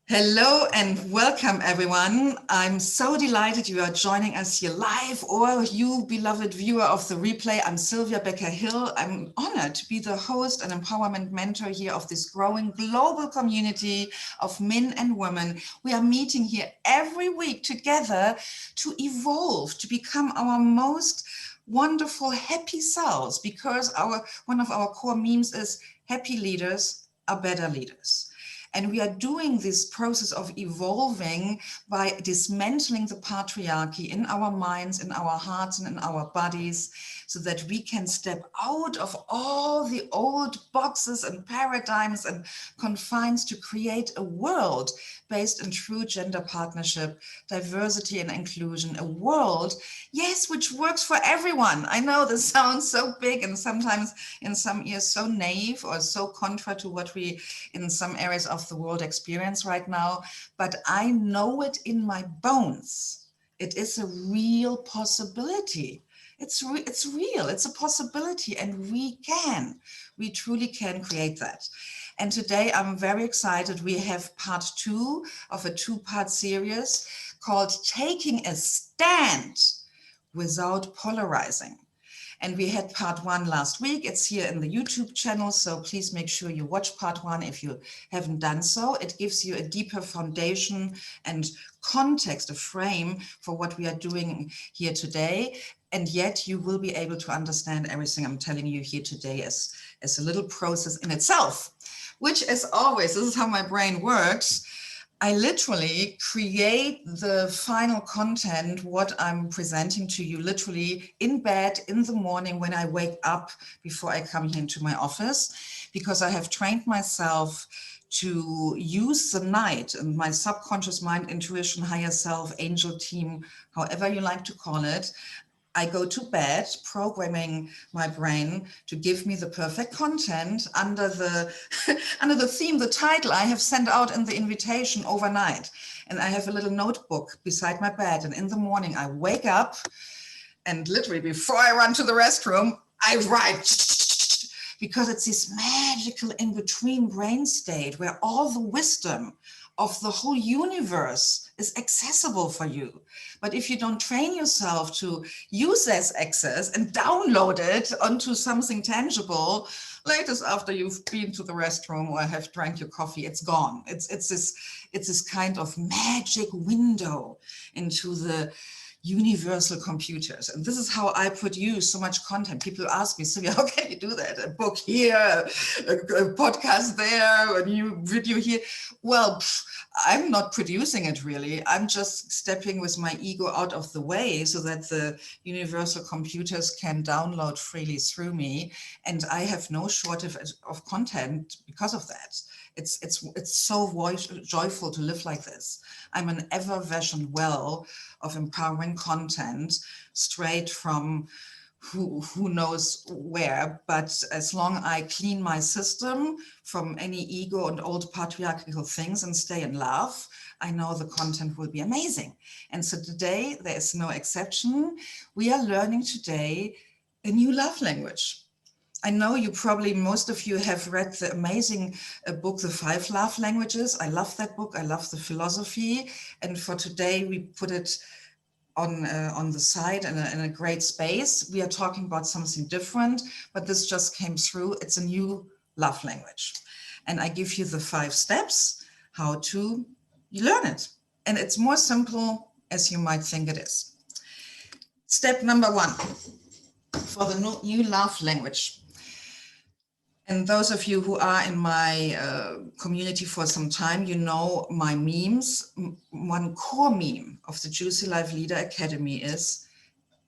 Hello and welcome everyone. I'm so delighted you are joining us here live, or you beloved viewer of the replay. I'm Sylvia Becker-Hill. I'm honored to be the host and empowerment mentor here of this growing global community of men and women. We are meeting here every week together to evolve, to become our most wonderful, happy selves, because one of our core memes is happy leaders are better leaders. And we are doing this process of evolving by dismantling the patriarchy in our minds, in our hearts, and in our bodies, so that we can step out of all the old boxes and paradigms and confines to create a world based in true gender partnership, diversity and inclusion, a world, yes, which works for everyone. I know this sounds so big and sometimes in some ears so naive or so contra to what we in some areas of the world experience right now, but I know it in my bones. It is a real possibility. It's real, it's a possibility, and we truly can create that. And today I'm very excited. We have part 2 of a 2-part series called Taking a Stand Without Polarizing. And we had part 1 last week. It's here in the YouTube channel, so please make sure you watch part 1 if you haven't done so. It gives you a deeper foundation and context, a frame for what we are doing here today. And yet you will be able to understand everything I'm telling you here today as a little process in itself, which, as always, this is how my brain works. I literally create the final content, what I'm presenting to you, literally in bed in the morning when I wake up before I come here into my office, because I have trained myself to use the night and my subconscious mind, intuition, higher self, angel team, however you like to call it. I go to bed programming my brain to give me the perfect content under the under the theme, the title I have sent out in the invitation overnight. And I have a little notebook beside my bed. And in the morning I wake up and literally before I run to the restroom, I write, because it's this magical in-between brain state where all the wisdom of the whole universe is accessible for you. But if you don't train yourself to use this access and download it onto something tangible, latest after you've been to the restroom or have drank your coffee, it's gone. It's this kind of magic window into the universal computers. And this is how I produce so much content. People ask me, Sylvia, how can you do that? A book here, a podcast there, a new video here. Well, I'm not producing it really. I'm just stepping with my ego out of the way so that the universal computers can download freely through me. And I have no shortage of content because of that. It's so joyful to live like this. I'm an effervescent well of empowering content straight from who knows where, but as long as I clean my system from any ego and old patriarchal things and stay in love, I know the content will be amazing. And so today there is no exception. We are learning today a new love language. I know you probably, most of you have read the amazing book, The 5 Love Languages. I love that book. I love the philosophy. And for today, we put it on the side in a great space. We are talking about something different, but this just came through. It's a new love language. And I give you the 5 steps how to learn it. And it's more simple as you might think it is. Step number 1 for the new love language. And those of you who are in my community for some time, you know my memes. One core meme of the Juicy Life Leader Academy is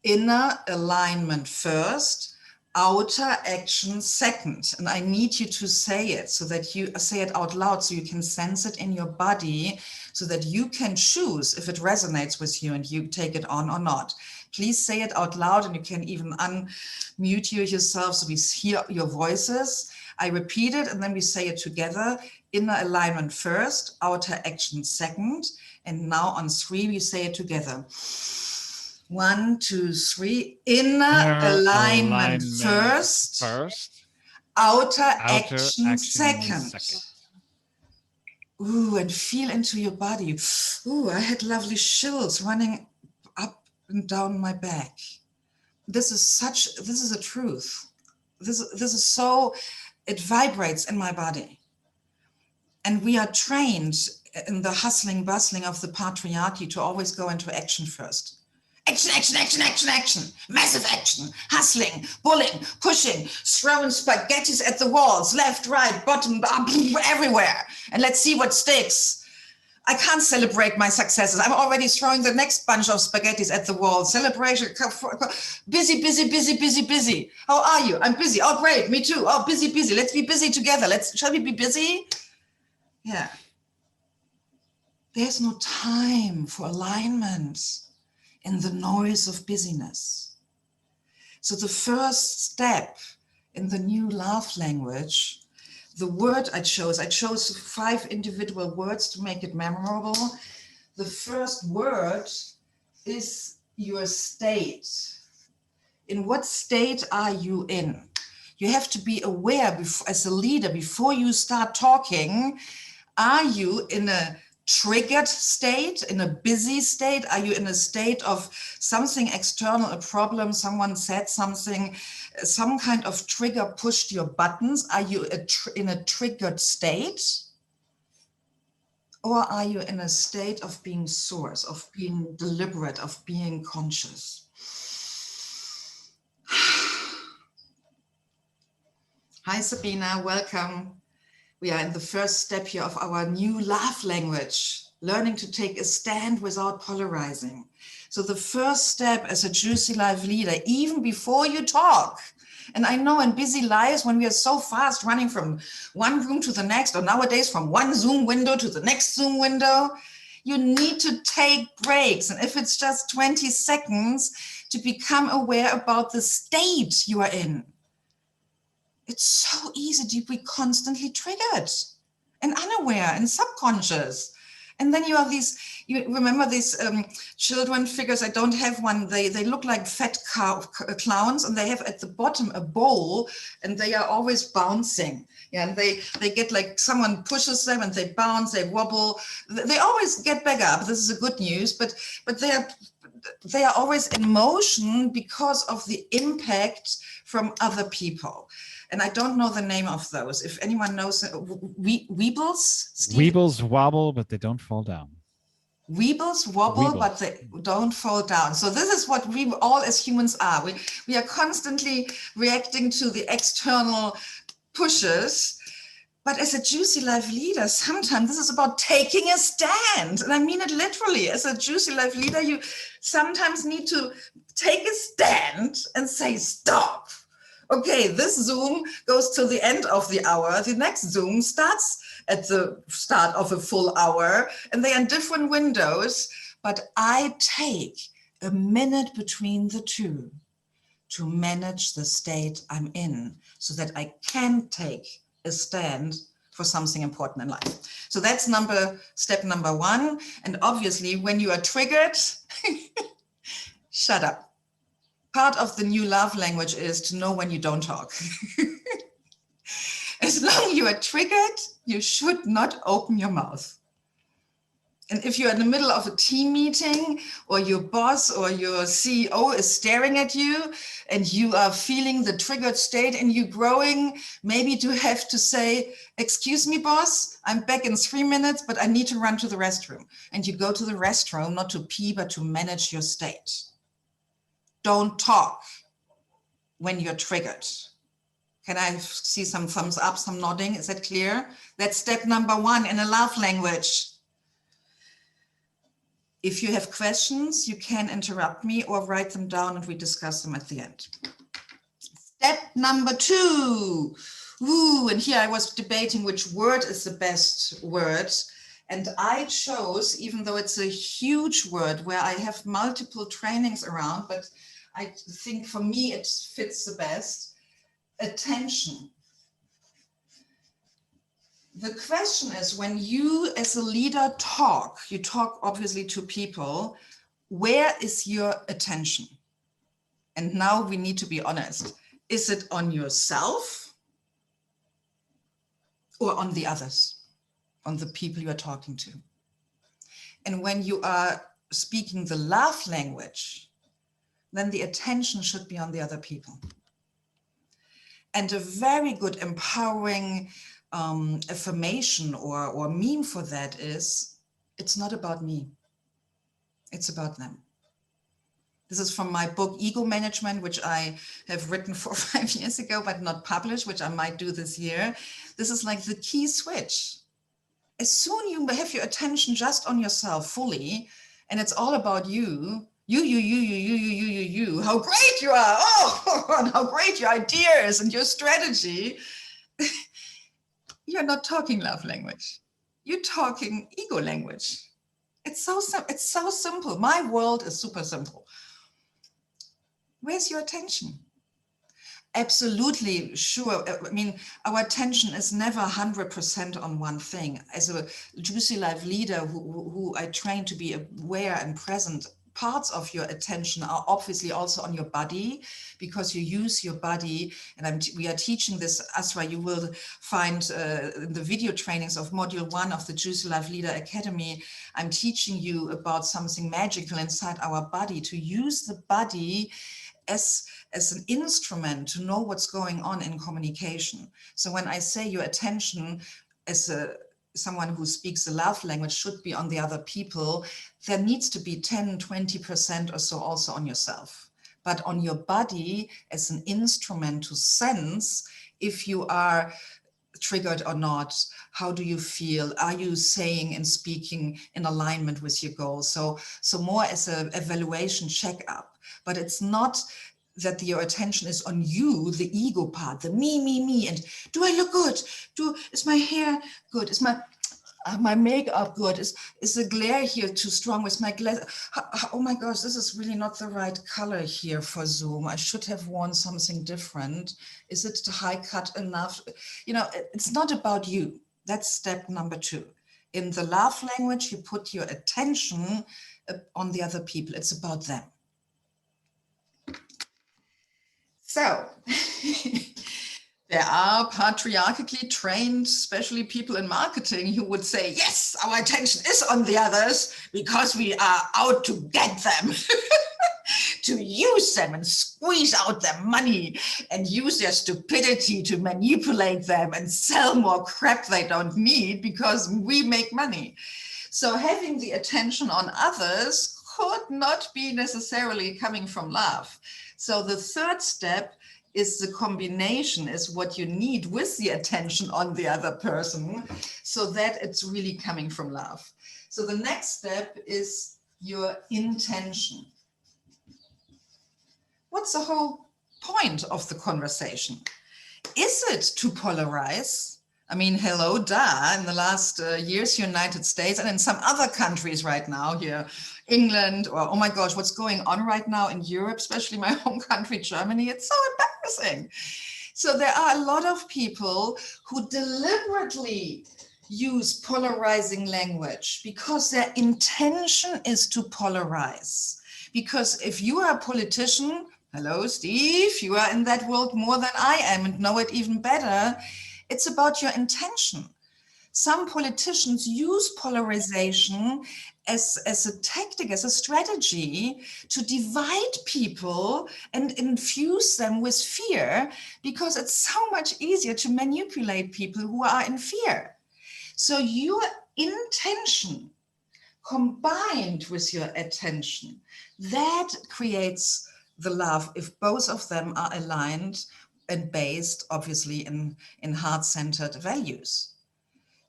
inner alignment first, outer action second. And I need you to say it so that you say it out loud so you can sense it in your body so that you can choose if it resonates with you and you take it on or not. Please say it out loud, and you can even unmute yourself so we hear your voices. I repeat it and then we say it together. Inner alignment first, outer action second. And now on 3, we say it together. 1, 2, 3. Inner alignment first, outer action second. Ooh, and feel into your body. Ooh, I had lovely chills running up and down my back. This is a truth. This is so, it vibrates in my body. And we are trained in the hustling, bustling of the patriarchy to always go into action first. Action, action, action, action, action, massive action, hustling, bullying, pushing, throwing spaghettis at the walls, left, right, bottom, everywhere. And let's see what sticks. I can't celebrate my successes. I'm already throwing the next bunch of spaghettis at the wall. Celebration, busy, busy, busy, busy, busy. How are you? I'm busy. Oh, great. Me too. Oh, busy, busy. Let's be busy together. Shall we be busy? Yeah. There's no time for alignment in the noise of busyness. So the first step in the new love language, the word I chose 5 individual words to make it memorable. The first word is your state. In what state are you in? You have to be aware as a leader before you start talking. Are you in a triggered state, in a busy state? Are you in a state of something external, a problem, someone said something, some kind of trigger pushed your buttons? Are you in a triggered state? Or are you in a state of being source, of being deliberate, of being conscious? Hi, Sabina, welcome. We are in the first step here of our new love language, learning to take a stand without polarizing. So the first step as a Juicy Life leader, even before you talk, and I know in busy lives when we are so fast running from one room to the next, or nowadays from one Zoom window to the next Zoom window, you need to take breaks. And if it's just 20 seconds to become aware about the state you are in. It's so easy to be constantly triggered and unaware and subconscious. And then you have these, you remember these children figures, I don't have one, they look like fat clowns, and they have at the bottom a bowl, and they are always bouncing. Yeah, and they get like someone pushes them and they bounce, they wobble. They always get back up. This is a good news, but they are always in motion because of the impact from other people. And I don't know the name of those. If anyone knows, Weebles? Steve? Weebles wobble, but they don't fall down. Weebles wobble, but they don't fall down. So this is what we all as humans are. We are constantly reacting to the external pushes. But as a Juicy Life leader, sometimes this is about taking a stand. And I mean it literally. As a Juicy Life leader, you sometimes need to take a stand and say, stop. Okay, this Zoom goes till the end of the hour. The next Zoom starts at the start of a full hour, and they are in different windows. But I take a minute between the two to manage the state I'm in so that I can take a stand for something important in life. So that's step number 1. And obviously, when you are triggered, shut up. Part of the new love language is to know when you don't talk. As long as you are triggered, you should not open your mouth. And if you're in the middle of a team meeting, or your boss or your CEO is staring at you and you are feeling the triggered state and you growing, maybe to have to say, excuse me, boss, I'm back in 3 minutes, but I need to run to the restroom. And you go to the restroom, not to pee, but to manage your state. Don't talk when you're triggered. Can I see some thumbs up, some nodding? Is that clear? That's step number 1 in a love language. If you have questions, you can interrupt me or write them down and we discuss them at the end. Step number 2. Ooh, and here I was debating which word is the best word. And I chose, even though it's a huge word where I have multiple trainings around, but I think for me it fits the best, attention. The question is, when you as a leader talk, you talk obviously to people, where is your attention? And now we need to be honest. Is it on yourself or on the others? on the people you are talking to. And when you are speaking the love language, then the attention should be on the other people. And a very good empowering affirmation or meme for that is, it's not about me, it's about them. This is from my book, Ego Management, which I have written 4 or 5 years ago, but not published, which I might do this year. This is like the key switch. As soon you have your attention just on yourself fully, and it's all about you, you, how great you are, oh, and how great your ideas and your strategy, you're not talking love language. You're talking ego language. It's so simple. My world is super simple. Where's your attention? Absolutely sure. I mean, our attention is never 100% on one thing. As a Juicy Life leader who I train to be aware and present, parts of your attention are obviously also on your body, because you use your body. And we are teaching this, Asra, you will find in the video trainings of module 1 of the Juicy Life Leader Academy, I'm teaching you about something magical inside our body, to use the body as an instrument to know what's going on in communication. So when I say your attention as someone who speaks the love language should be on the other people, there needs to be 10, 20% or so also on yourself, but on your body as an instrument to sense if you are triggered or not. How do you feel? Are you saying and speaking in alignment with your goals? So more as an evaluation checkup, but it's not that your attention is on you, the ego part, the me, and do I look good? Is my hair good? Is my makeup good? Is the glare here too strong? Is my glass? Oh my gosh, this is really not the right color here for Zoom. I should have worn something different. Is it high cut enough? You know, it's not about you. That's step number 2. In the love language, you put your attention on the other people. It's about them. So there are patriarchally trained, especially people in marketing, who would say, yes, our attention is on the others because we are out to get them, to use them and squeeze out their money and use their stupidity to manipulate them and sell more crap they don't need because we make money. So having the attention on others could not be necessarily coming from love. So the third step is the combination, is what you need with the attention on the other person, so that it's really coming from love. So the next step is your intention. What's the whole point of the conversation? Is it to polarize? I mean, hello, duh, in the last years, United States and in some other countries right now here, England, or oh my gosh, what's going on right now in Europe, especially my home country, Germany, it's so embarrassing. So there are a lot of people who deliberately use polarizing language because their intention is to polarize. Because if you are a politician, hello, Steve, you are in that world more than I am and know it even better. It's about your intention. Some politicians use polarization as a tactic, as a strategy to divide people and infuse them with fear, because it's so much easier to manipulate people who are in fear. So your intention combined with your attention, that creates the love if both of them are aligned and based, obviously, in heart-centered values.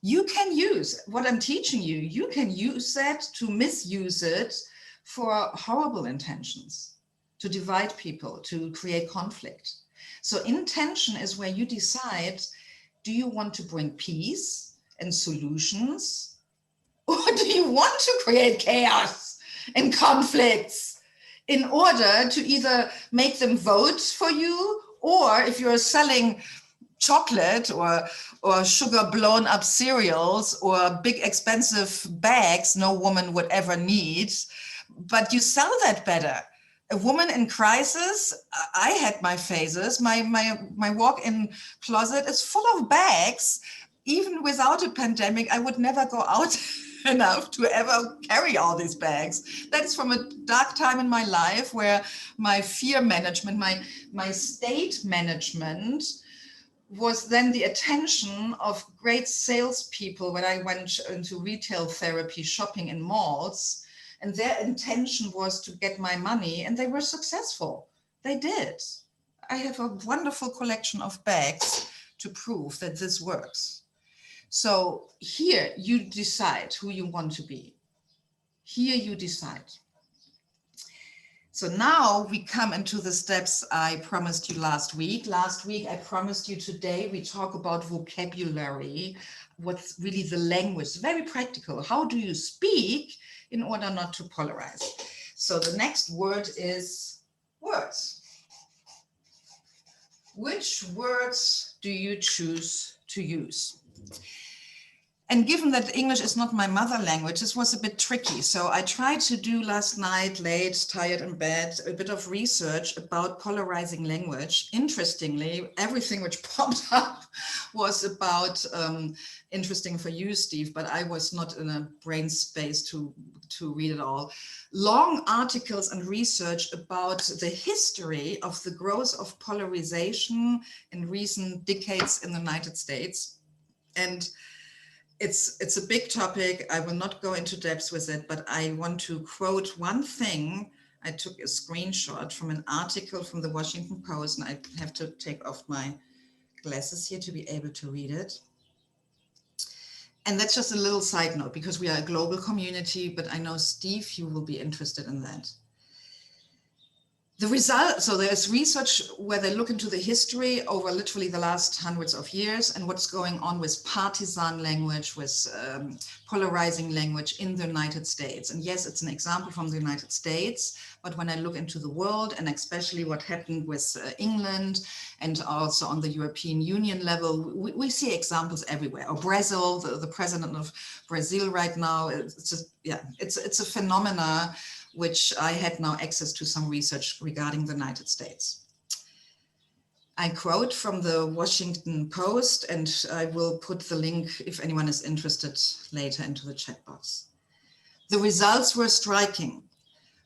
You can use what I'm teaching you, you can use that to misuse it for horrible intentions, to divide people, to create conflict. So intention is where you decide, do you want to bring peace and solutions, or do you want to create chaos and conflicts in order to either make them vote for you, or if you're selling chocolate or sugar blown up cereals or big expensive bags no woman would ever need, but you sell that better. A woman in crisis, I had my phases, my walk-in closet is full of bags even without a pandemic, I would never go out enough to ever carry all these bags. That's from a dark time in my life where my fear management, my state management was then the attention of great salespeople when I went into retail therapy, shopping in malls, and their intention was to get my money, and they were successful. They did. I have a wonderful collection of bags to prove that this works. So here you decide who you want to be. Here you decide. So now we come into the steps I promised you last week. Last week I promised you today we talk about vocabulary, what's really the language, very practical. How do you speak in order not to polarize? So the next word is words. Which words do you choose to use? And given that English is not my mother language, this was a bit tricky. So I tried to do last night, late, tired in bed, a bit of research about polarizing language. Interestingly, everything which popped up was about, interesting for you, Steve, but I was not in a brain space to read it all. Long articles and research about the history of the growth of polarization in recent decades in the United States. And it's a big topic. I will not go into depth with it, but I want to quote one thing. I took a screenshot from an article from the Washington Post, and I have to take off my glasses here to be able to read it. And that's just a little side note because we are a global community, but I know, Steve, you will be interested in that. The result, so there's research where they look into the history over literally the last hundreds of years and what's going on with partisan language, with polarizing language in the United States. And yes, it's an example from the United States, but when I look into the world and especially what happened with England and also on the European Union level, we see examples everywhere. Or Brazil, the president of Brazil right now, it's a phenomena which I had now access to some research regarding the United States. I quote from the Washington Post, and I will put the link if anyone is interested later into the chat box. The results were striking.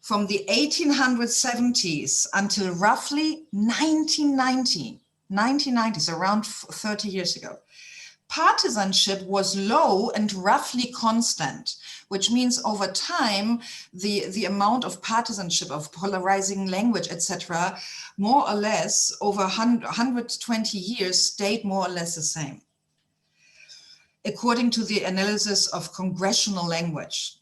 From the 1870s until roughly 1990, so around 30 years ago, partisanship was low and roughly constant, which means over time, the amount of partisanship, of polarizing language, etc., more or less over 120 years stayed more or less the same. According to the analysis of congressional language.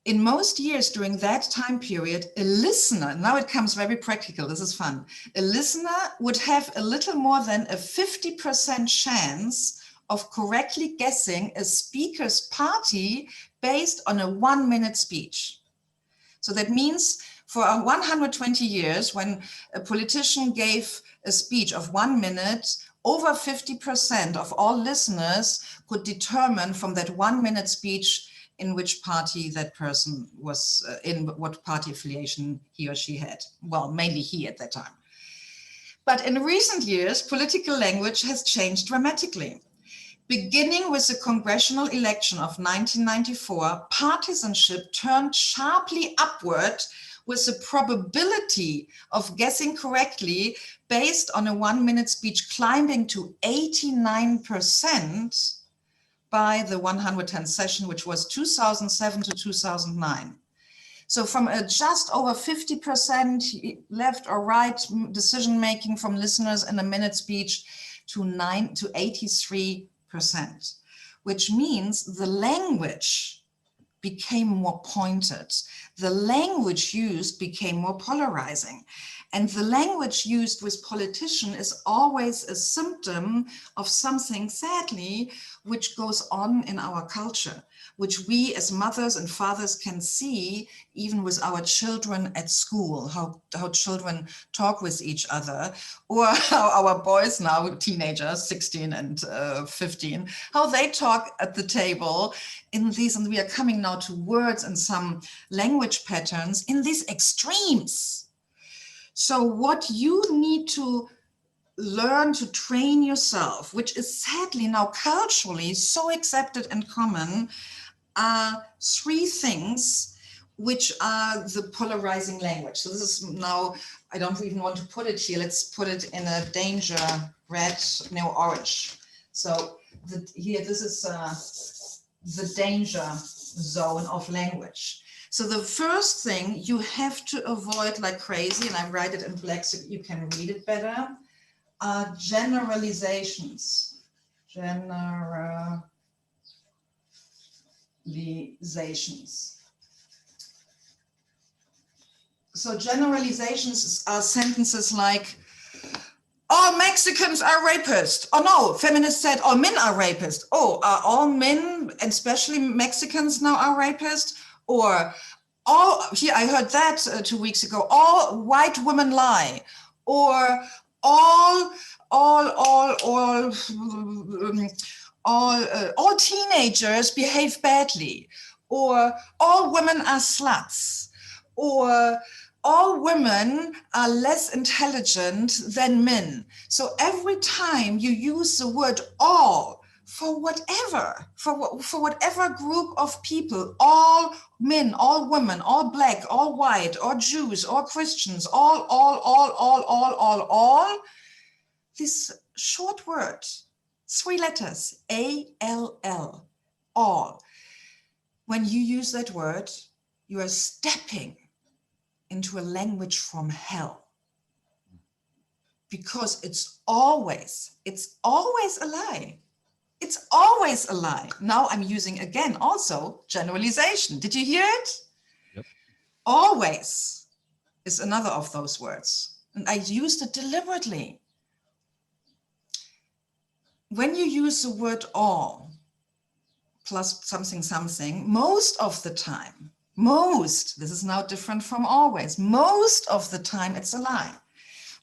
In most years during that time period, a listener, now it comes very practical, this is fun, a listener would have a little more than a 50% chance of correctly guessing a speaker's party based on a 1-minute speech. So that means for 120 years, when a politician gave a speech of 1 minute, over 50% of all listeners could determine from that 1-minute speech in which party that person was, in what party affiliation he or she had. Well, mainly he at that time. But in recent years, political language has changed dramatically. Beginning with the congressional election of 1994, partisanship turned sharply upward with the probability of guessing correctly based on a 1-minute speech climbing to 89% by the 110th session, which was 2007 to 2009. So from a just over 50% left or right decision-making from listeners in a minute speech to 83%, which means the language became more pointed. The language used became more polarizing. And the language used with politicians is always a symptom of something, sadly, which goes on in our culture, which we as mothers and fathers can see even with our children at school, how children talk with each other, or how our boys now, teenagers, 16 and 15, how they talk at the table in these, and we are coming now to words and some language patterns in these extremes. So what you need to learn to train yourself, which is sadly now culturally so accepted and common, are three things which are the polarizing language. So this is now, I don't even want to put it here. Let's put it in a danger red, no, orange. So here, this is the danger zone of language. So the first thing you have to avoid like crazy, and I write it in black so you can read it better, are generalizations. So generalizations are sentences like, all Mexicans are rapists. Oh no, feminists said all men are rapists. Oh, are all men, and especially Mexicans now, are rapists? Or all, here I heard that 2 weeks ago, all white women lie. Or all teenagers behave badly. Or all women are sluts. Or all women are less intelligent than men. So every time you use the word all for whatever, for whatever group of people, all men, all women, all black, all white, or Jews, or Christians, all, this short word, 3 letters, A-L-L, all. When you use that word, you are stepping into a language from hell, because it's always a lie. It's always a lie. Now I'm using again also generalization. Did you hear it? Yep. Always is another of those words. And I used it deliberately. When you use the word all plus something, most of the time, this is now different from always, most of the time it's a lie.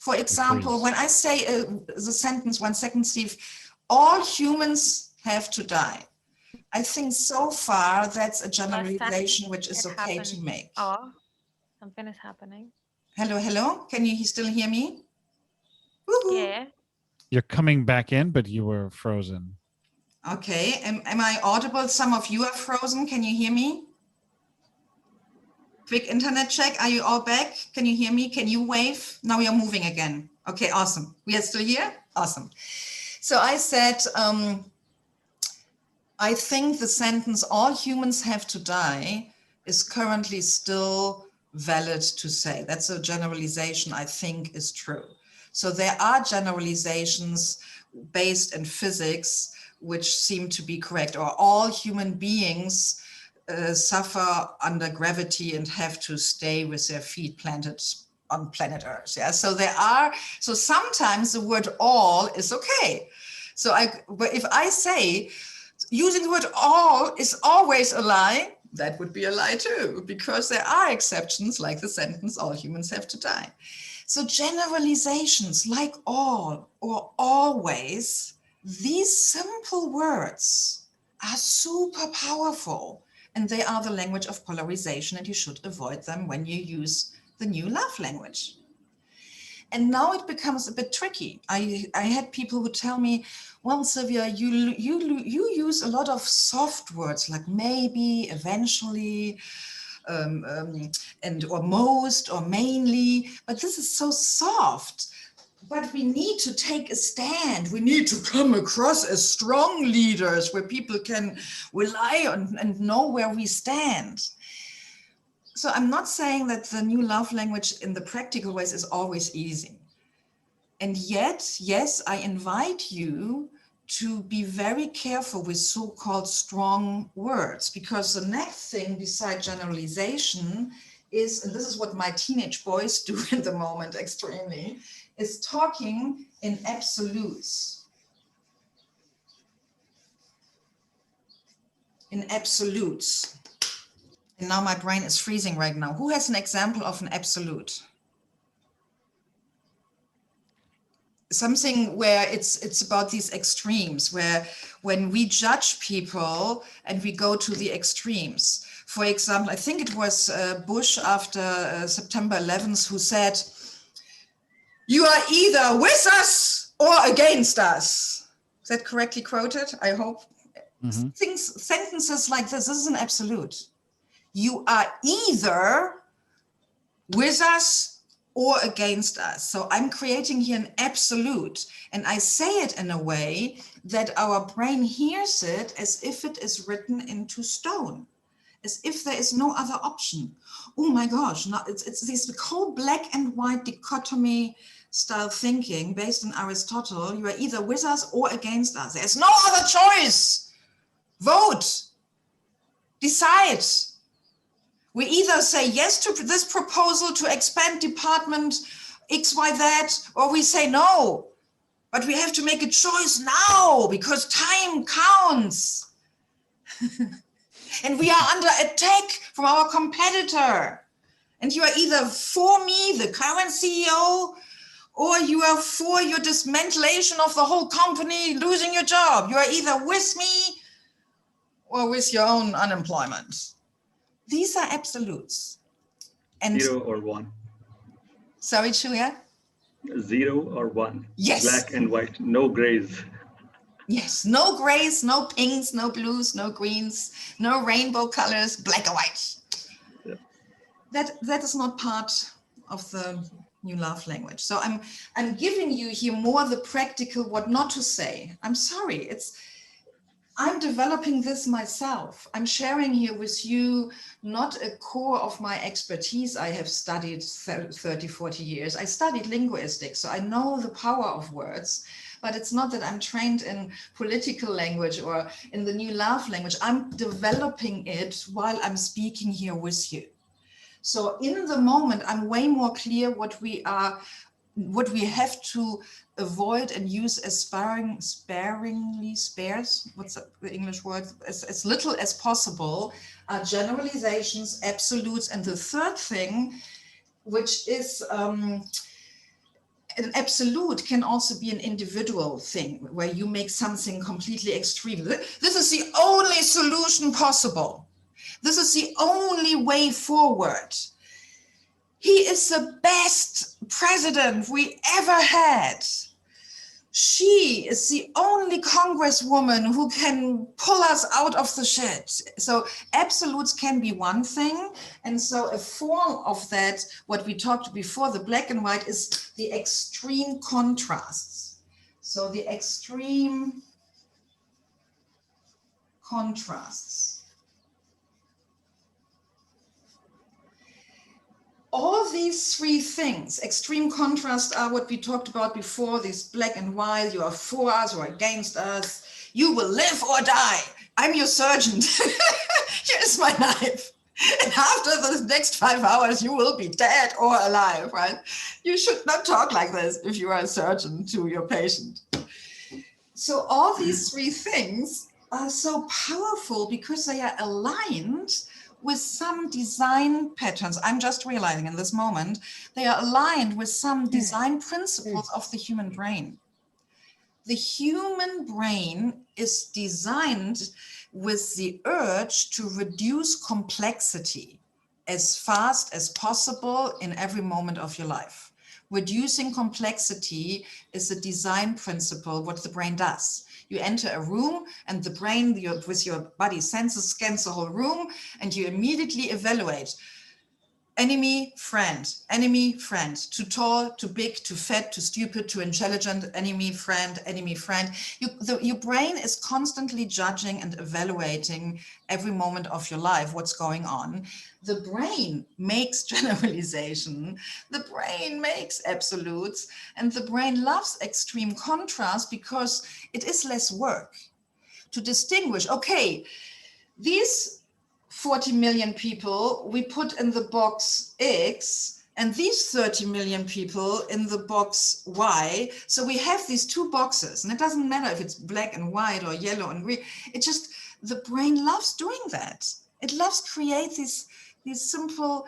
For example, when I say the sentence, 1 second, Steve, all humans have to die. I think so far that's a generalization which is okay to make. Oh, something is happening. Hello, can you still hear me? Yeah. You're coming back in, but you were frozen. Okay, am I audible? Some of you are frozen, can you hear me? Quick internet check. Are you all back? Can you hear me? Can you wave? Now you're moving again. Okay, awesome. We are still here? Awesome. So I said, I think the sentence, all humans have to die, is currently still valid to say. That's a generalization I think is true. So there are generalizations based in physics which seem to be correct, or all human beings suffer under gravity and have to stay with their feet planted on planet Earth. Yeah, so sometimes the word all is okay. But if I say using the word all is always a lie, that would be a lie too, because there are exceptions, like the sentence, all humans have to die. So generalizations like all or always, these simple words are super powerful. And they are the language of polarization, and you should avoid them when you use the new love language. And now it becomes a bit tricky. I had people who tell me, well, Sylvia, you use a lot of soft words like maybe, eventually, or most, or mainly, but this is so soft. But we need to take a stand. We need to come across as strong leaders where people can rely on and know where we stand. So I'm not saying that the new love language in the practical ways is always easy. And yet, yes, I invite you to be very careful with so-called strong words, because the next thing beside generalization is, and this is what my teenage boys do in the moment extremely, is talking in absolutes. In absolutes. And now my brain is freezing right now. Who has an example of an absolute? Something where it's about these extremes, where when we judge people and we go to the extremes. For example, I think it was Bush after September 11th who said, you are either with us or against us. Is that correctly quoted? I hope. Mhm. Sentences like this is an absolute. You are either with us or against us. So I'm creating here an absolute, and I say it in a way that our brain hears it as if it is written into stone, as if there is no other option. Oh my gosh, no, it's this whole black and white dichotomy style thinking based on Aristotle. You are either with us or against us. There's no other choice. Vote, decide. We either say yes to this proposal to expand department XYZ, or we say no, but we have to make a choice now because time counts. And we are under attack from our competitor. And you are either for me, the current CEO, or you are for your dismantlation of the whole company, losing your job. You are either with me or with your own unemployment. These are absolutes. And 0 or 1. sorry, Chuya? 0 or 1. Yes. Black and white, no grays. Yes, no grays, no pinks, no blues, no greens, no rainbow colors, black and white. Yeah. That is not part of the new love language. So I'm giving you here more the practical what not to say. I'm sorry, I'm developing this myself. I'm sharing here with you not a core of my expertise. I have studied 30, 40 years. I studied linguistics, so I know the power of words, but it's not that I'm trained in political language or in the new love language. I'm developing it while I'm speaking here with you. So in the moment, I'm way more clear what we have to avoid and use as sparingly, what's the English word, as little as possible, are generalizations, absolutes. And the third thing, which is an absolute can also be an individual thing where you make something completely extreme. This is the only solution possible. This is the only way forward. He is the best president we ever had. She is the only congresswoman who can pull us out of the shit. So absolutes can be one thing. And so a form of that, what we talked before, the black and white, is the extreme contrasts. So the extreme contrasts. All these three things, extreme contrast, are what we talked about before, this black and white, you are for us or against us, you will live or die. I'm your surgeon. Here's my knife. And after the next 5 hours, you will be dead or alive, right? You should not talk like this if you are a surgeon to your patient. So all these three things are so powerful because they are aligned with some design patterns. I'm just realizing in this moment, they are aligned with some design principles of the human brain. The human brain is designed with the urge to reduce complexity as fast as possible in every moment of your life. Reducing complexity is a design principle, what the brain does. You enter a room and the brain with your body senses scans the whole room and you immediately evaluate. Enemy, friend, too tall, too big, too fat, too stupid, too intelligent, enemy, friend. Your brain is constantly judging and evaluating every moment of your life, what's going on. The brain makes generalization, the brain makes absolutes, and the brain loves extreme contrast because it is less work to distinguish, okay, these 40 million people we put in the box X and these 30 million people in the box Y. So we have these two boxes and it doesn't matter if it's black and white or yellow and green. It just, the brain loves doing that. It loves create these simple,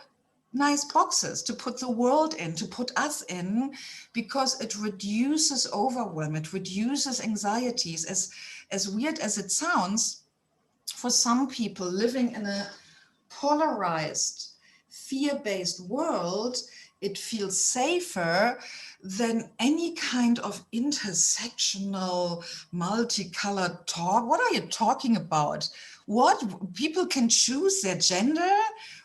nice boxes to put the world in, to put us in, because it reduces overwhelm, it reduces anxieties. As weird as it sounds, for some people living in a polarized, fear-based world, it feels safer than any kind of intersectional, multicolored talk. What are you talking about? What, people can choose their gender?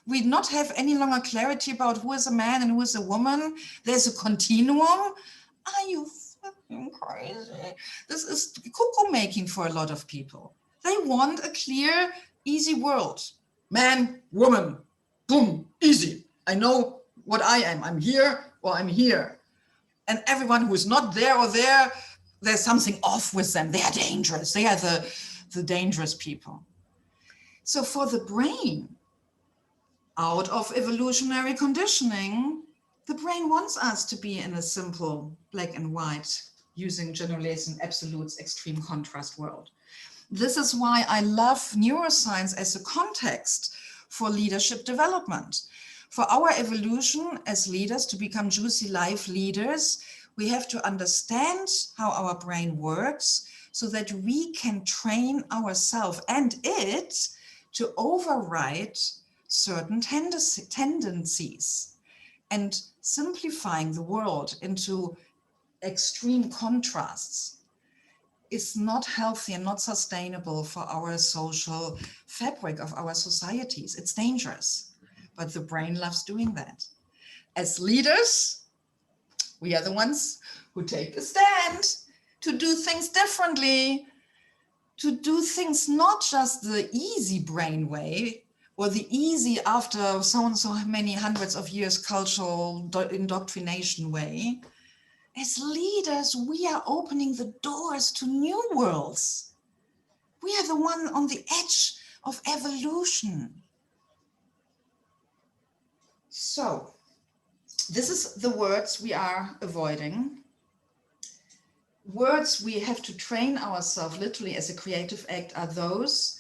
We not have any longer clarity about who is a man and who is a woman. There's a continuum. Are you fucking crazy? This is cuckoo making for a lot of people. They want a clear, easy world. Man, woman, boom, easy. I know what I am. I'm here or I'm here. And everyone who is not there or there, there's something off with them. They are dangerous. They are the dangerous people. So for the brain, out of evolutionary conditioning, the brain wants us to be in a simple black and white, using generalization, absolutes, extreme contrast world. This is why I love neuroscience as a context for leadership development. For our evolution as leaders to become juicy life leaders, we have to understand how our brain works so that we can train ourselves and it to override certain tendencies, and simplifying the world into extreme contrasts is not healthy and not sustainable for our social fabric of our societies. It's dangerous, but the brain loves doing that. As leaders, we are the ones who take a stand to do things differently, to do things not just the easy brain way or the easy after so and so many hundreds of years cultural indoctrination way. As leaders, we are opening the doors to new worlds. We are the one on the edge of evolution. So this is the words we are avoiding. Words we have to train ourselves literally as a creative act are those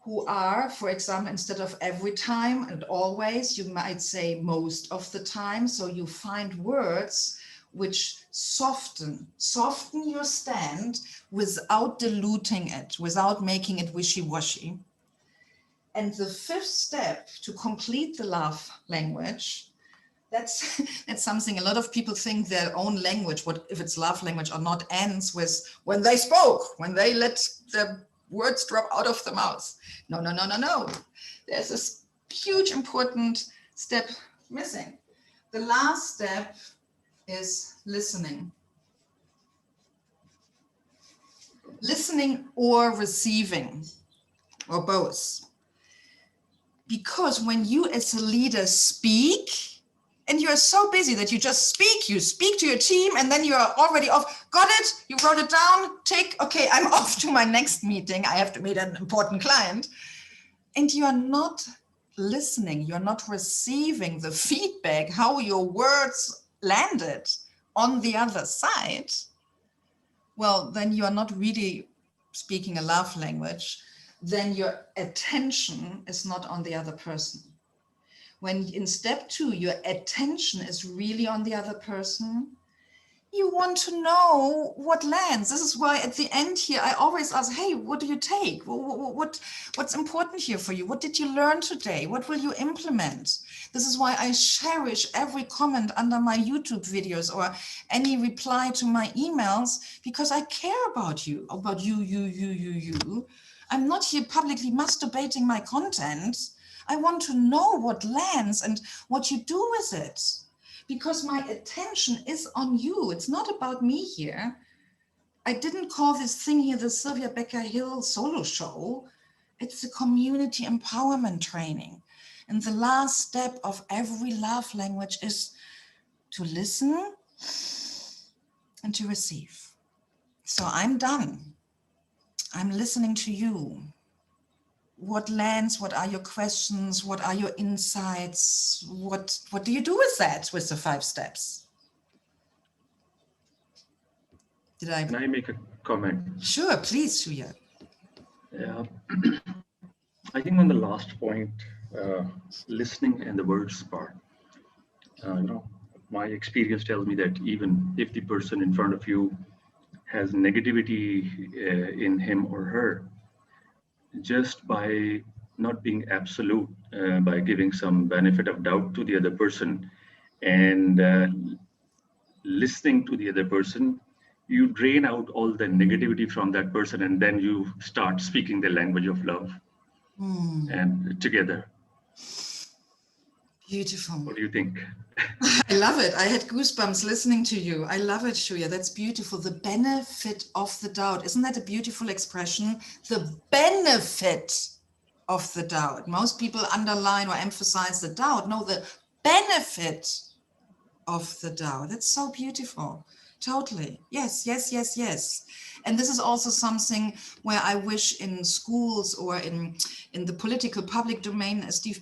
who are, for example, instead of every time and always, you might say most of the time. So you find words which soften your stand without diluting it, without making it wishy-washy. And the fifth step to complete the love language, that's something a lot of people think their own language, what if it's love language or not, ends with when they spoke, when they let their words drop out of the mouth. No. There's this huge important step missing. The last step is listening. Listening or receiving, or both. Because when you as a leader speak, and you're so busy that you just speak, you speak to your team, and then you're already off. Got it? You wrote it down? Okay, I'm off to my next meeting. I have to meet an important client. And you are not listening. You're not receiving the feedback, how your words landed on the other side. Well, then you are not really speaking a love language. Then your attention is not on the other person. When in step 2, your attention is really on the other person, you want to know what lands. This is why at the end here, I always ask, hey, what do you take? What's important here for you? What did you learn today? What will you implement? This is why I cherish every comment under my YouTube videos or any reply to my emails, because I care about you, you. I'm not here publicly masturbating my content. I want to know what lands and what you do with it, because my attention is on you. It's not about me here. I didn't call this thing here the Sylvia Becker-Hill solo show. It's the community empowerment training. And the last step of every love language is to listen and to receive. So I'm done. I'm listening to you. What lands? What are your questions? What are your insights? What do you do with that, with the 5 steps? Can I make a comment? Sure, please, Shuya. Yeah. I think on the last point, listening and the words part, my experience tells me that even if the person in front of you has negativity in him or her, just by not being absolute, by giving some benefit of doubt to the other person and listening to the other person, you drain out all the negativity from that person, and then you start speaking the language of love and together. Beautiful. What do you think? I love it. I had goosebumps listening to you. I love it, Shuya. That's beautiful. The benefit of the doubt. Isn't that a beautiful expression? The benefit of the doubt. Most people underline or emphasize the doubt. No, the benefit of the doubt. That's so beautiful. Totally. Yes, yes, yes, yes. And this is also something where I wish in schools or in the political public domain, Steve,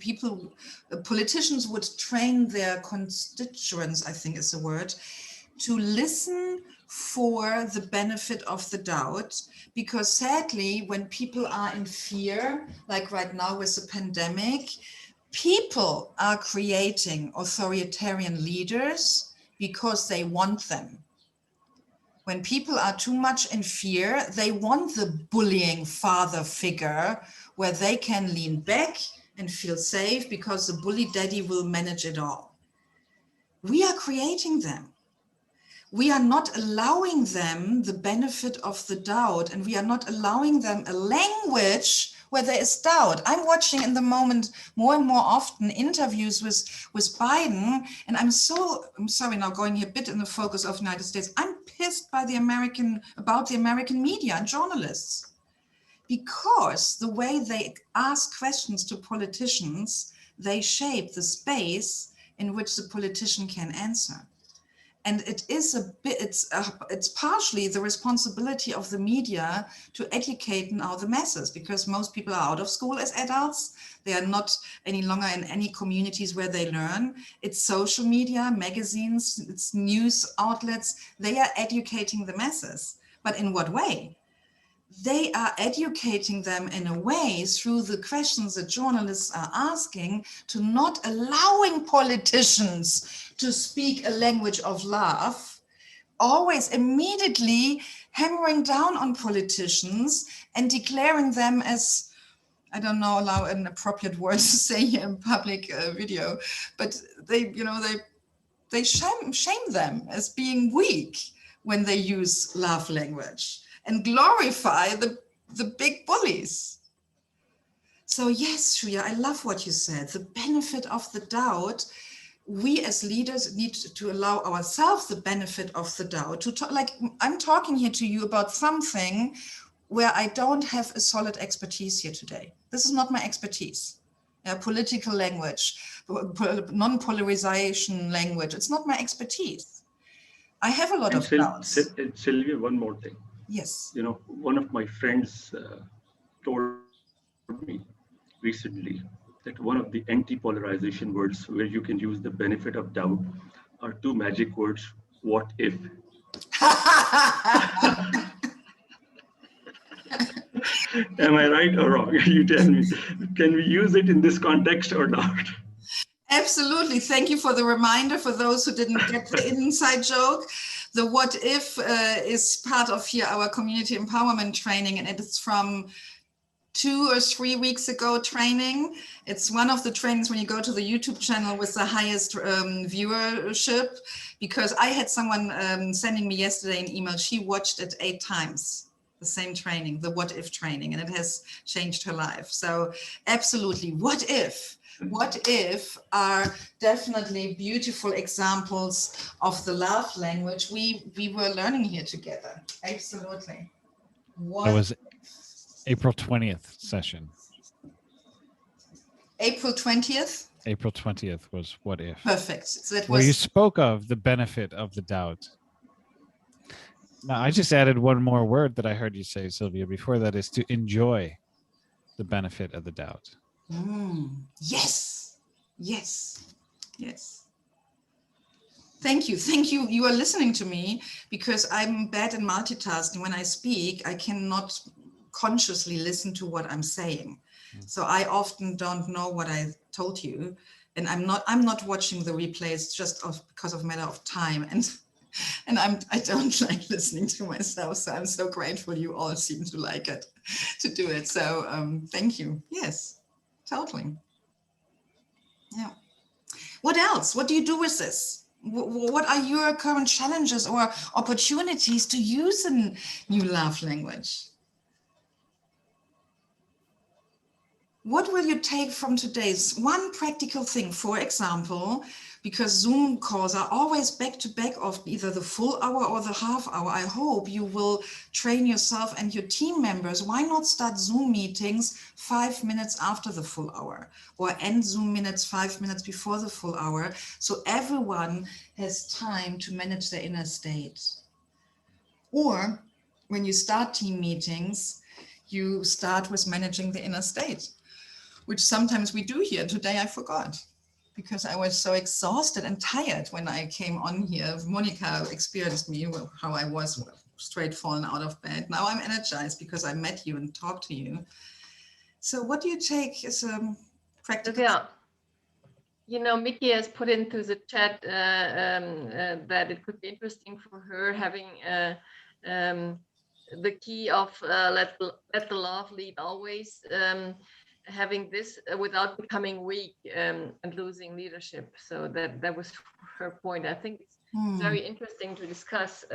politicians would train their constituents, I think is the word, to listen for the benefit of the doubt. Because sadly, when people are in fear, like right now with the pandemic, people are creating authoritarian leaders because they want them. When people are too much in fear, they want the bullying father figure where they can lean back and feel safe because the bully daddy will manage it all. We are creating them. We are not allowing them the benefit of the doubt, and we are not allowing them a language where there is doubt. I'm watching in the moment more and more often interviews with Biden, and I'm sorry now going here a bit in the focus of the United States. I'm pissed by about the American media and journalists, because the way they ask questions to politicians, they shape the space in which the politician can answer. And it is it's partially the responsibility of the media to educate now the masses, because most people are out of school as adults. They are not any longer in any communities where they learn. It's social media, magazines, it's news outlets. They are educating the masses. But in what way? They are educating them in a way through the questions that journalists are asking, to not allowing politicians to speak a language of love, always immediately hammering down on politicians and declaring them as, I don't know, allow an appropriate word to say here in public video, but they shame them as being weak when they use love language, and glorify the big bullies. So yes, Shuya, I love what you said. The benefit of the doubt. We as leaders need to allow ourselves the benefit of the doubt. I'm talking here to you about something where I don't have a solid expertise here today. This is not my expertise. Political language, non-polarization language. It's not my expertise. I have a lot of doubts. Sylvia, one more thing. Yes. One of my friends told me recently that one of the anti-polarization words where you can use the benefit of doubt are two magic words: what if? Am I right or wrong? You tell me. Can we use it in this context or not? Absolutely. Thank you for the reminder. For those who didn't get the inside joke, the what if is part of here our community empowerment training, and it is from 2 or 3 weeks ago training. It's one of the trainings when you go to the YouTube channel with the highest viewership, because I had someone sending me yesterday an email. She watched it 8 times, the same training, the what if training, and it has changed her life. So absolutely, what if are definitely beautiful examples of the love language we were learning here together. Absolutely. That was April 20th session. April 20th? April 20th was what if. Perfect. So that was... Where you spoke of the benefit of the doubt. Now, I just added one more word that I heard you say, Sylvia, before that, is to enjoy the benefit of the doubt. Yes. Yes. Yes. Thank you. Thank you. You are listening to me, because I'm bad in multitasking. When I speak, I cannot consciously listen to what I'm saying. So I often don't know what I told you, and I'm not watching the replays just because of matter of time, and I don't like listening to myself. So I'm so grateful you all seem to like it, to do it. So thank you. Yes, totally. Yeah. What else? What do you do with this? What are your current challenges or opportunities to use a new love language? What will you take from today's one practical thing? For example, because Zoom calls are always back to back of either the full hour or the half hour. I hope you will train yourself and your team members. Why not start Zoom meetings 5 minutes after the full hour, or end Zoom minutes 5 minutes before the full hour, so everyone has time to manage their inner state? Or when you start team meetings, you start with managing the inner state, which sometimes we do here. Today I forgot because I was so exhausted and tired when I came on here. Monica experienced me, how I was straight fallen out of bed. Now I'm energized because I met you and talked to you. So what do you take as a practical? Yeah. You know, Mickey has put into the chat that it could be interesting for her having the key of let the love lead always, having this without becoming weak and losing leadership. So that was her point. I think it's very interesting to discuss.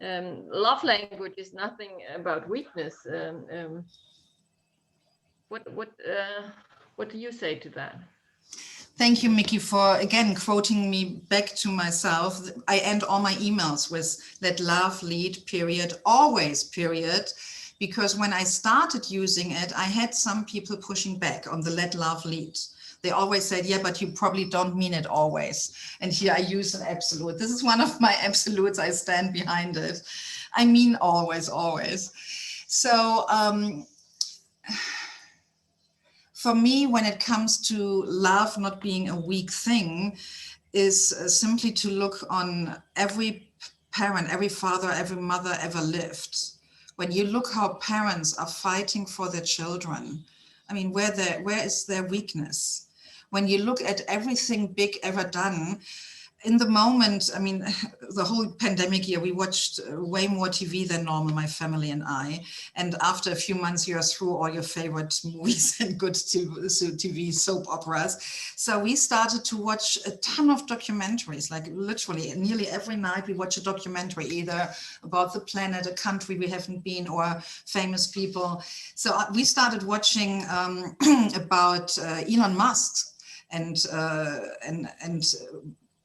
Love language is nothing about weakness. What do you say to that? Thank you, Mickey, for again quoting me back to myself. I end all my emails with let love lead, period, always, period. Because when I started using it, I had some people pushing back on the let love lead. They always said, yeah, but you probably don't mean it always. And here I use an absolute. This is one of my absolutes. I stand behind it. I mean always, always. So for me, when it comes to love not being a weak thing, is simply to look on every parent, every father, every mother ever lived. When you look how parents are fighting for their children, I mean, where is their weakness? When you look at everything big ever done, in the moment, I mean, the whole pandemic year, we watched way more TV than normal, my family and I. And after a few months, you're through all your favorite movies and good TV soap operas. So we started to watch a ton of documentaries, like literally nearly every night we watch a documentary, either about the planet, a country we haven't been, or famous people. So we started watching about Elon Musk and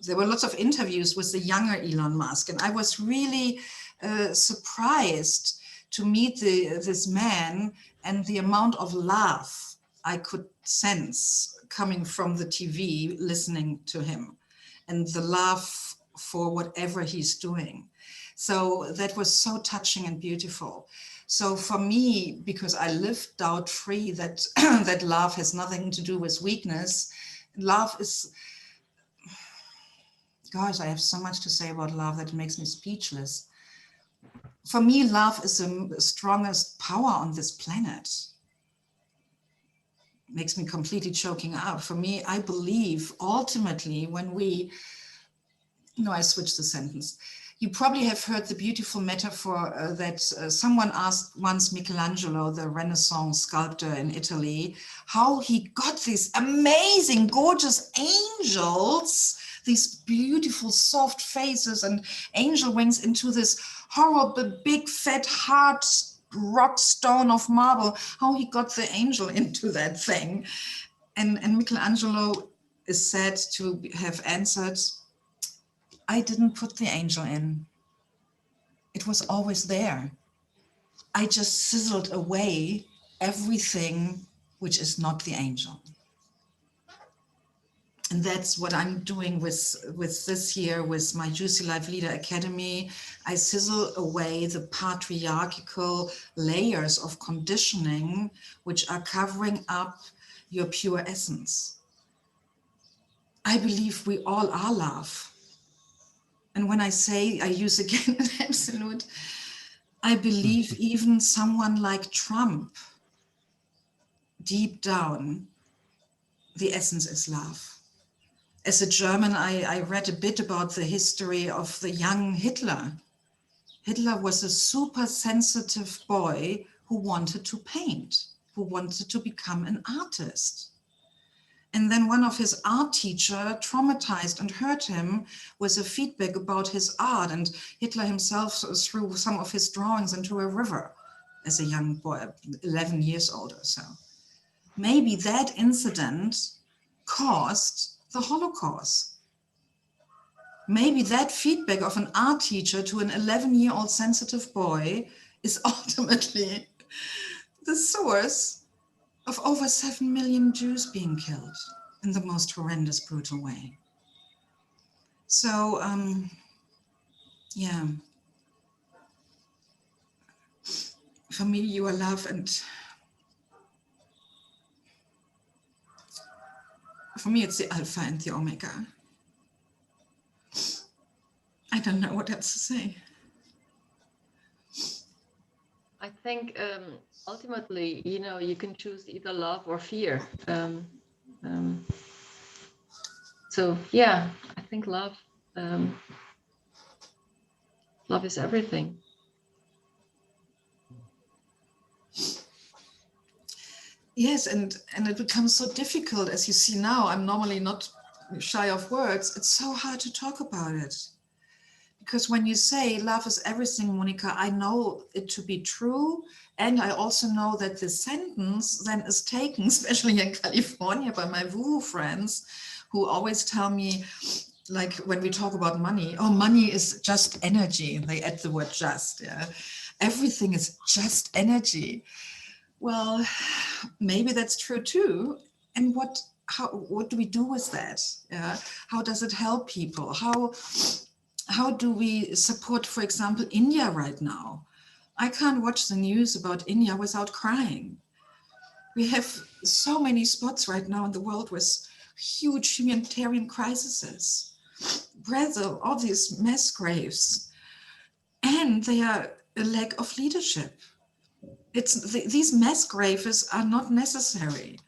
there were lots of interviews with the younger Elon Musk, and I was really surprised to meet this man and the amount of love I could sense coming from the TV listening to him, and the love for whatever he's doing. So that was so touching and beautiful. So for me, because I live doubt-free that that love has nothing to do with weakness, love is, gosh, I have so much to say about love that makes me speechless. For me, love is the strongest power on this planet. Makes me completely choking out. For me, I believe ultimately when we, no, I switched the sentence. You probably have heard the beautiful metaphor that someone asked once Michelangelo, the Renaissance sculptor in Italy, how he got these amazing, gorgeous angels, these beautiful soft faces and angel wings into this horrible, big, fat, hard rock stone of marble, how he got the angel into that thing. And Michelangelo is said to have answered, I didn't put the angel in. It was always there. I just sizzled away everything which is not the angel. And that's what I'm doing with this year, with my Juicy Life Leader Academy. I sizzle away the patriarchal layers of conditioning, which are covering up your pure essence. I believe we all are love. And when I say, I use again an absolute, I believe even someone like Trump, deep down, the essence is love. As a German, I read a bit about the history of the young Hitler. Hitler was a super sensitive boy who wanted to paint, who wanted to become an artist. And then one of his art teacher traumatized and hurt him with a feedback about his art, and Hitler himself threw some of his drawings into a river as a young boy, 11 years old or so. Maybe that incident caused the Holocaust. Maybe that feedback of an art teacher to an 11-year-old sensitive boy is ultimately the source of over 7 million Jews being killed in the most horrendous, brutal way. So, yeah. For me, you are love, and for me, it's the Alpha and the Omega. I don't know what else to say. I think ultimately, you can choose either love or fear. So yeah, I think love is everything. Yes, and it becomes so difficult, as you see now. I'm normally not shy of words. It's so hard to talk about it. Because when you say love is everything, Monica, I know it to be true. And I also know that this sentence then is taken, especially in California, by my woo friends, who always tell me, like when we talk about money, oh, money is just energy. They add the word just, yeah. Everything is just energy. Well, maybe that's true too. And what do we do with that? Yeah? How does it help people? How do we support, for example, India right now? I can't watch the news about India without crying. We have so many spots right now in the world with huge humanitarian crises. Brazil, all these mass graves, and they are a lack of leadership. These mass graves are not necessary.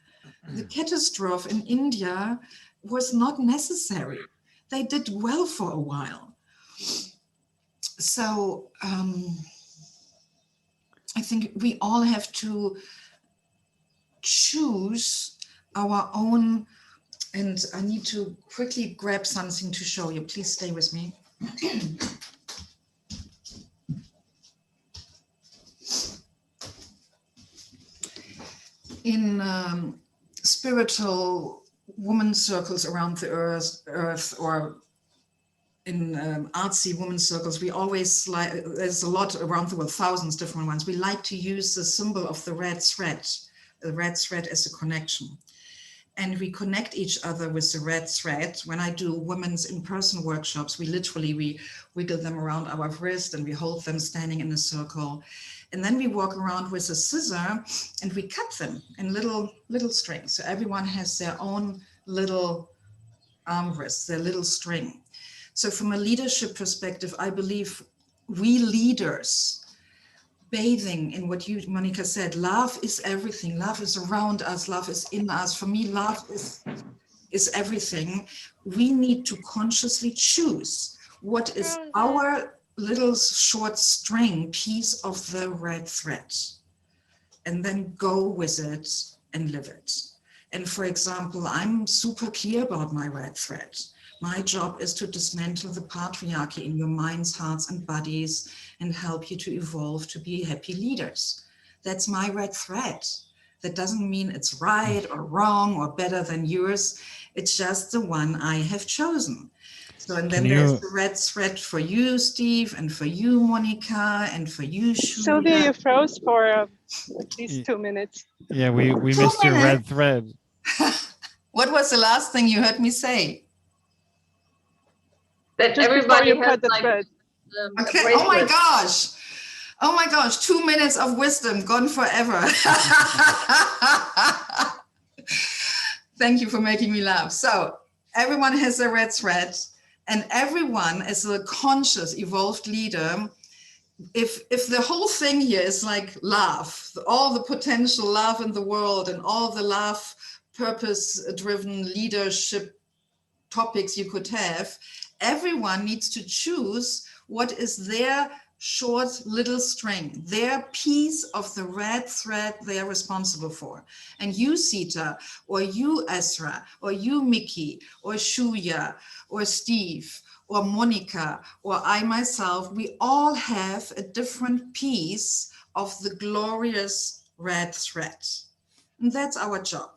The catastrophe in India was not necessary. They did well for a while. So I think we all have to choose our own, and I need to quickly grab something to show you. Please stay with me. In spiritual woman circles around the earth or in artsy woman circles, we always like, there's a lot around the world, thousands different ones. We like to use the symbol of the red thread as a connection. And we connect each other with the red thread. When I do women's in-person workshops, we wiggle them around our wrist and we hold them standing in a circle. And then we walk around with a scissor and we cut them in little strings. So everyone has their own little arm wrist, their little string. So from a leadership perspective, I believe we leaders, bathing in what you, Monica, said, love is everything. Love is around us. Love is in us. For me, love is everything. We need to consciously choose what is our little short string piece of the red thread, and then go with it and live it. And for example, I'm super clear about my red thread. My job is to dismantle the patriarchy in your minds, hearts, and bodies and help you to evolve to be happy leaders. That's my red thread. That doesn't mean it's right or wrong or better than yours. It's just the one I have chosen. So, and then there's the red thread for you, Steve, and for you, Monica, and for you, Shulia. Sylvia, you froze for at least 2 minutes. Yeah, we missed your red thread. What was the last thing you heard me say? That just everybody you has cut the thread. Okay. Oh my gosh. Oh my gosh. 2 minutes of wisdom gone forever. Thank you for making me laugh. So everyone has a red thread, and everyone is a conscious, evolved leader. If the whole thing here is like love, all the potential love in the world and all the love, purpose-driven leadership topics you could have, everyone needs to choose what is their short little string, their piece of the red thread they are responsible for. And you, Sita, or you, Ezra, or you, Mickey, or Shuya, or Steve, or Monica, or I myself, we all have a different piece of the glorious red thread. And that's our job.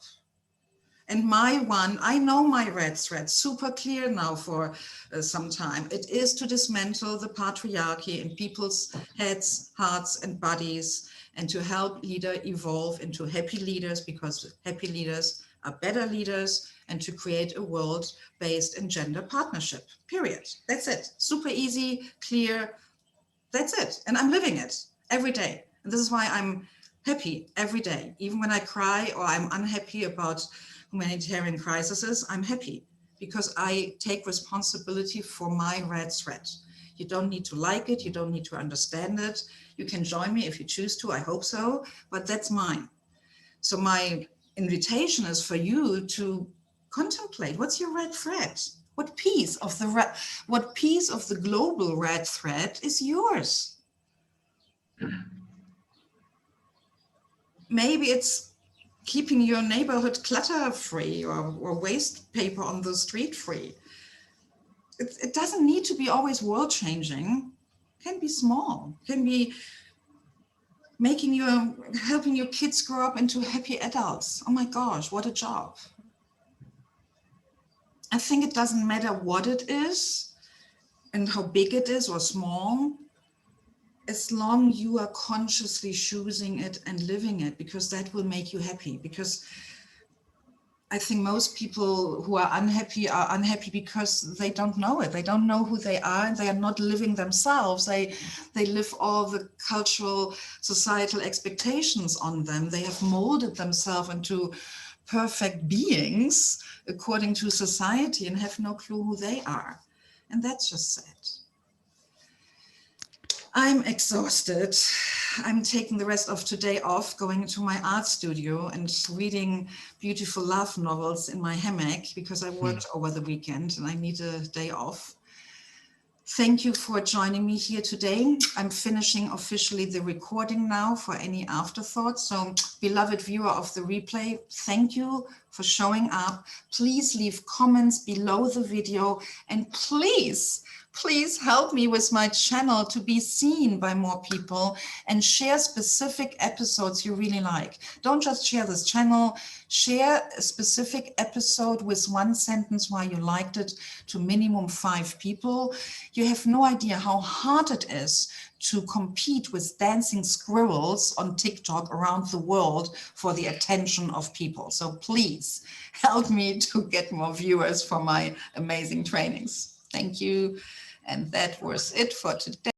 And my one, I know my red thread super clear now for some time. It is to dismantle the patriarchy in people's heads, hearts, and bodies, and to help leaders evolve into happy leaders, because happy leaders are better leaders, and to create a world based in gender partnership, period. That's it. Super easy, clear. That's it. And I'm living it every day. And this is why I'm happy every day. Even when I cry or I'm unhappy about humanitarian crises, I'm happy because I take responsibility for my red thread. You don't need to like it. You don't need to understand it. You can join me if you choose to. I hope so, but that's mine. So my invitation is for you to contemplate, what's your red thread? What piece of the global red thread is yours? Maybe it's keeping your neighborhood clutter free, or waste paper on the street free. It doesn't need to be always world changing. It can be small. It can be helping your kids grow up into happy adults. Oh my gosh, what a job. I think it doesn't matter what it is and how big it is or small, as long you are consciously choosing it and living it, because that will make you happy. Because I think most people who are unhappy because they don't know it. They don't know who they are, and they are not living themselves. They live all the cultural, societal expectations on them. They have molded themselves into perfect beings according to society and have no clue who they are. And that's just sad. I'm exhausted. I'm taking the rest of today off, going into my art studio and reading beautiful love novels in my hammock, because I worked over the weekend and I need a day off. Thank you for joining me here today. I'm finishing officially the recording now for any afterthoughts. So, beloved viewer of the replay, thank you for showing up. Please leave comments below the video, and please help me with my channel to be seen by more people, and share specific episodes you really like. Don't just share this channel, share a specific episode with one sentence why you liked it to minimum 5 people. You have no idea how hard it is to compete with dancing squirrels on TikTok around the world for the attention of people. So please help me to get more viewers for my amazing trainings. Thank you. And that was it for today.